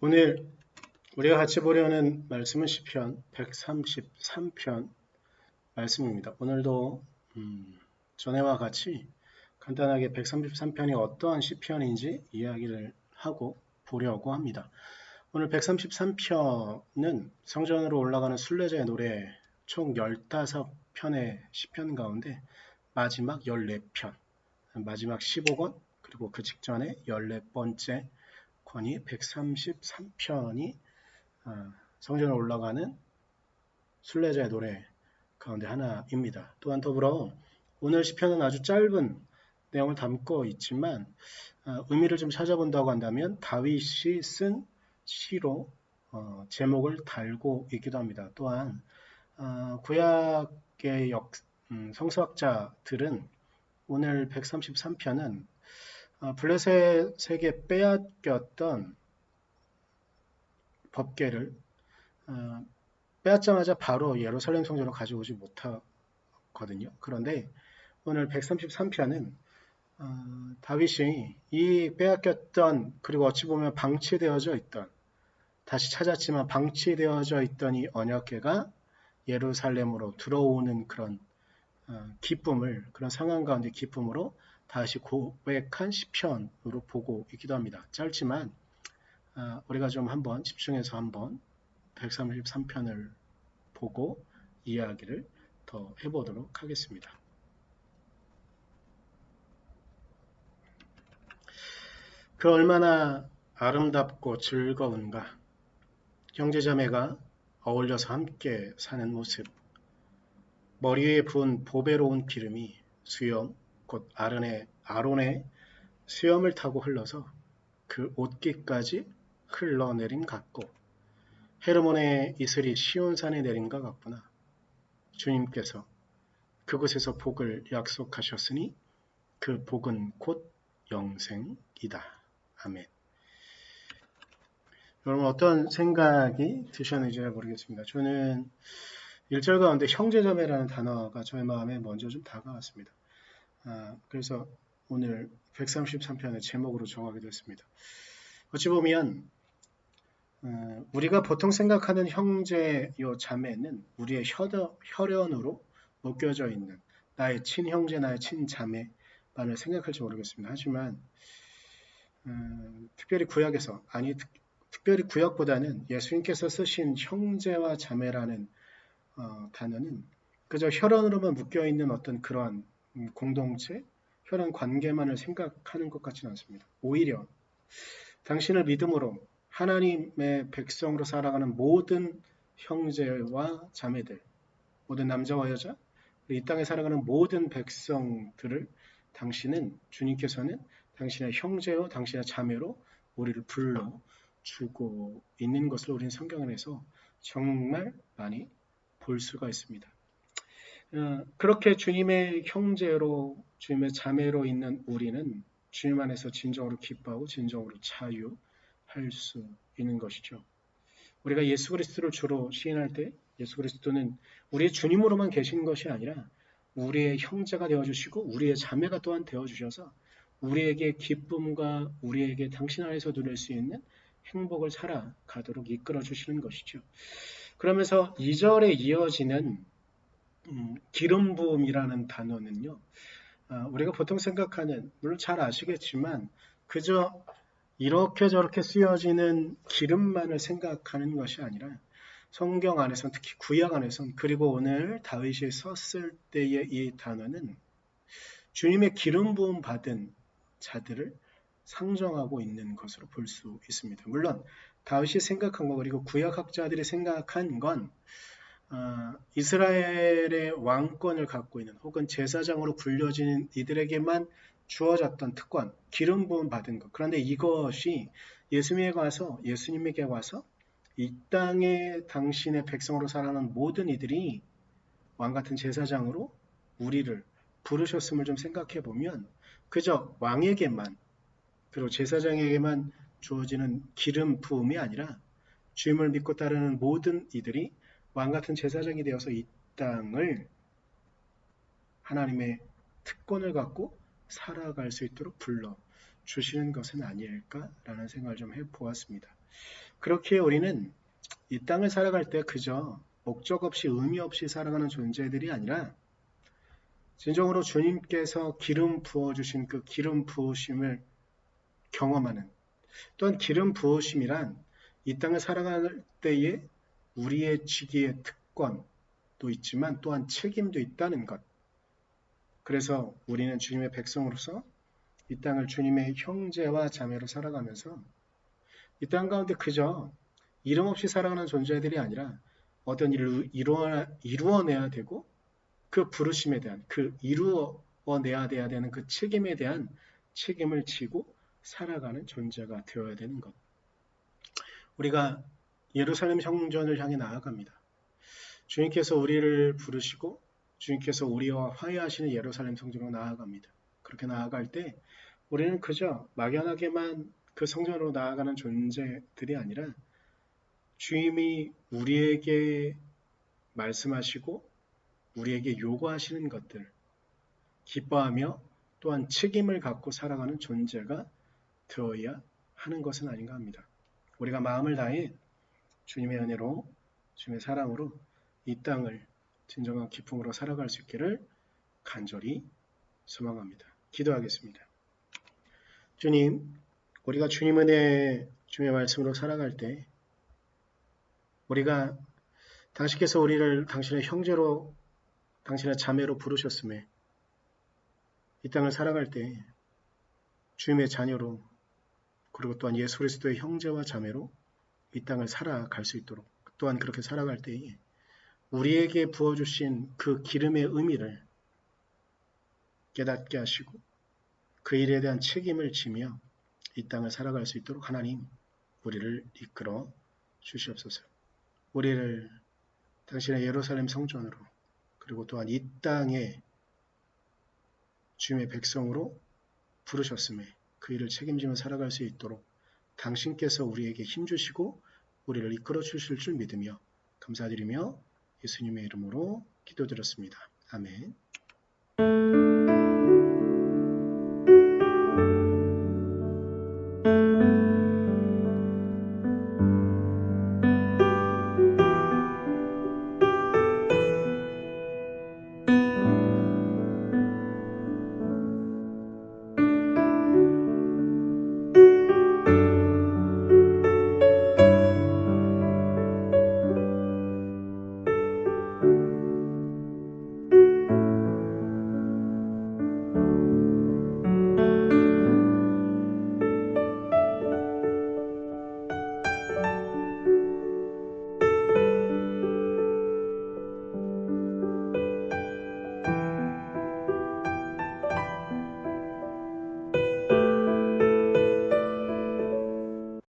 오늘 우리가 같이 보려는 말씀은 시편 133편 말씀입니다. 오늘도 전에와 같이 간단하게 133편이 어떠한 시편인지 이야기를 하고 보려고 합니다. 오늘 133편은 성전으로 올라가는 순례자의 노래 총 15편의 시편 가운데 마지막 14편, 마지막 15권, 그리고 그 직전에 14번째 권이 133편이 성전으로 올라가는 순례자의 노래 가운데 하나입니다. 또한 더불어 오늘 시편은 아주 짧은 내용을 담고 있지만 의미를 좀 찾아본다고 한다면 다윗이 쓴 시로 제목을 달고 있기도 합니다. 또한 구약의 성서학자들은 오늘 133편은 블레셋에게 빼앗겼던 법궤를 빼앗자마자 바로 예루살렘 성전으로 가져오지 못하거든요. 그런데 오늘 133편은 다윗이 이 빼앗겼던, 그리고 어찌 보면 방치되어져 있던, 다시 찾았지만 방치되어져 있던 이 언약궤가 예루살렘으로 들어오는 그런 기쁨을, 그런 상황 가운데 기쁨으로 다시 고백한 시편으로 보고 있기도 합니다. 짧지만 우리가 좀 한번 집중해서 한번 133편을 보고 이야기를 더 해보도록 하겠습니다. 그 얼마나 아름답고 즐거운가. 형제자매가 어울려서 함께 사는 모습. 머리 위에 부은 보배로운 기름이 수염, 곧 아론의 수염을 타고 흘러서 그 옷깃까지 흘러내림 같고, 헤르몬의 이슬이 시온산에 내린 것 같구나. 주님께서 그곳에서 복을 약속하셨으니 그 복은 곧 영생이다. 아멘. 여러분 어떤 생각이 드셨는지 모르겠습니다. 저는 1절 가운데 형제자매라는 단어가 저의 마음에 먼저 좀 다가왔습니다. 그래서 오늘 133편의 제목으로 정하게 됐습니다. 어찌 보면 우리가 보통 생각하는 형제요 자매는 우리의 혈연으로 묶여져 있는 나의 친형제, 나의 친자매만을 생각할지 모르겠습니다. 하지만 특별히 구약에서, 특별히 구약보다는 예수님께서 쓰신 형제와 자매라는 단어는 그저 혈연으로만 묶여있는 어떤 그러한 공동체, 혈연 관계만을 생각하는 것 같지는 않습니다. 오히려 당신을 믿음으로 하나님의 백성으로 살아가는 모든 형제와 자매들, 모든 남자와 여자, 이 땅에 살아가는 모든 백성들을 주님께서는 당신의 형제요, 당신의 자매로 우리를 불러주고 있는 것을 우리는 성경에서 정말 많이 볼 수가 있습니다. 그렇게 주님의 형제로, 주님의 자매로 있는 우리는 주님 안에서 진정으로 기뻐하고 진정으로 자유할 수 있는 것이죠. 우리가 예수 그리스도를 주로 시인할 때 예수 그리스도는 우리의 주님으로만 계신 것이 아니라 우리의 형제가 되어주시고 우리의 자매가 또한 되어주셔서 우리에게 기쁨과 우리에게 당신 안에서 누릴 수 있는 행복을 살아가도록 이끌어 주시는 것이죠. 그러면서 2절에 이어지는 기름 부음이라는 단어는요, 우리가 보통 생각하는, 물론 잘 아시겠지만 그저 이렇게 저렇게 쓰여지는 기름만을 생각하는 것이 아니라 성경 안에선, 특히 구약 안에선, 그리고 오늘 다윗이 썼을 때의 이 단어는 주님의 기름 부음 받은 자들을 상정하고 있는 것으로 볼 수 있습니다. 물론 다윗이 생각한 것, 그리고 구약학자들이 생각한 건 이스라엘의 왕권을 갖고 있는, 혹은 제사장으로 불려지는 이들에게만 주어졌던 특권, 기름 부음 받은 것. 그런데 이것이 예수님에게 와서 이 땅에 당신의 백성으로 살아가는 모든 이들이 왕같은 제사장으로 우리를 부르셨음을 좀 생각해 보면 그저 왕에게만, 그리고 제사장에게만 주어지는 기름 부음이 아니라 주님을 믿고 따르는 모든 이들이 왕같은 제사장이 되어서 이 땅을 하나님의 특권을 갖고 살아갈 수 있도록 불러주시는 것은 아닐까라는 생각을 좀 해보았습니다. 그렇게 우리는 이 땅을 살아갈 때 그저 목적 없이 의미 없이 살아가는 존재들이 아니라 진정으로 주님께서 기름 부어주신 그 기름 부으심을 경험하는, 또한 기름 부으심이란 이 땅을 살아갈 때에 우리의 지기의 특권도 있지만 또한 책임도 있다는 것. 그래서 우리는 주님의 백성으로서 이 땅을 주님의 형제와 자매로 살아가면서 이 땅 가운데 그저 이름 없이 살아가는 존재들이 아니라 어떤 일을 이루어내야 되고 그 부르심에 대한, 그 이루어내야 돼야 되는 그 책임에 대한 책임을 지고 살아가는 존재가 되어야 되는 것. 우리가 예루살렘 성전을 향해 나아갑니다. 주님께서 우리를 부르시고 주님께서 우리와 화해하시는 예루살렘 성전으로 나아갑니다. 그렇게 나아갈 때 우리는 그저 막연하게만 그 성전으로 나아가는 존재들이 아니라 주님이 우리에게 말씀하시고 우리에게 요구하시는 것들, 기뻐하며 또한 책임을 갖고 살아가는 존재가 되어야 하는 것은 아닌가 합니다. 우리가 마음을 다해 주님의 은혜로, 주님의 사랑으로 이 땅을 진정한 기쁨으로 살아갈 수 있기를 간절히 소망합니다. 기도하겠습니다. 주님, 우리가 주님 은혜, 주님의 말씀으로 살아갈 때 우리가 당신께서 우리를 당신의 형제로, 당신의 자매로 부르셨음에 이 땅을 살아갈 때 주님의 자녀로, 그리고 또한 예수 그리스도의 형제와 자매로 이 땅을 살아갈 수 있도록, 또한 그렇게 살아갈 때에 우리에게 부어주신 그 기름의 의미를 깨닫게 하시고 그 일에 대한 책임을 지며 이 땅을 살아갈 수 있도록 하나님 우리를 이끌어 주시옵소서. 우리를 당신의 예루살렘 성전으로, 그리고 또한 이 땅에 주님의 백성으로 부르셨음에 그 일을 책임지며 살아갈 수 있도록 당신께서 우리에게 힘주시고 우리를 이끌어 주실 줄 믿으며 감사드리며 예수님의 이름으로 기도드렸습니다. 아멘.